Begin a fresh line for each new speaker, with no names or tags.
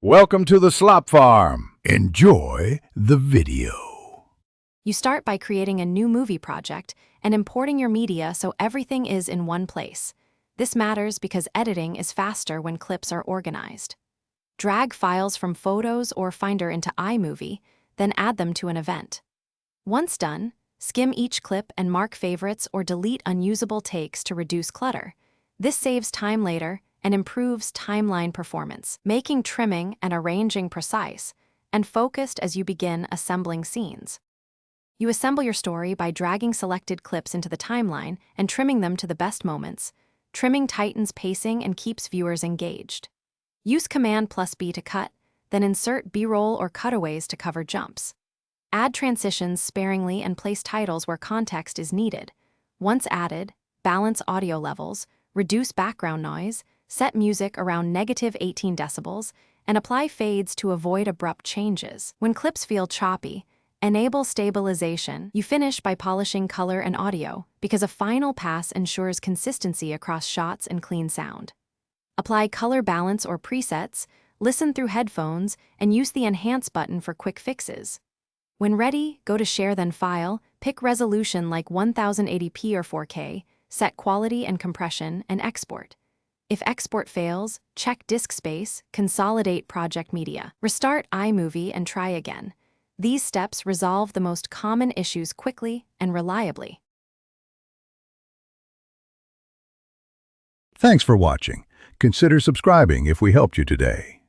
Welcome to the Slop Farm. Enjoy the video.
You start by creating a new movie project and importing your media so everything is in one place. This matters because editing is faster when clips are organized. Drag files from Photos or Finder into Imovie, then add them to an event. Once done, skim each clip and mark favorites or delete unusable takes to reduce clutter. This saves time later and improves timeline performance, making trimming and arranging precise and focused as you begin assembling scenes. You assemble your story by dragging selected clips into the timeline and trimming them to the best moments. Trimming tightens pacing and keeps viewers engaged. Use Command+B to cut, then insert B-roll or cutaways to cover jumps. Add transitions sparingly and place titles where context is needed. Once added, balance audio levels, reduce background noise, set music around -18 decibels, and apply fades to avoid abrupt changes. When clips feel choppy, enable stabilization. You finish by polishing color and audio because a final pass ensures consistency across shots and clean sound. Apply color balance or presets, listen through headphones, and use the Enhance button for quick fixes. When ready, go to Share then File, pick resolution like 1080p or 4K, set quality and compression, and export. If export fails, check disk space, consolidate project media. Restart iMovie and try again. These steps resolve the most common issues quickly and reliably.
Thanks for watching. Consider subscribing if we helped you today.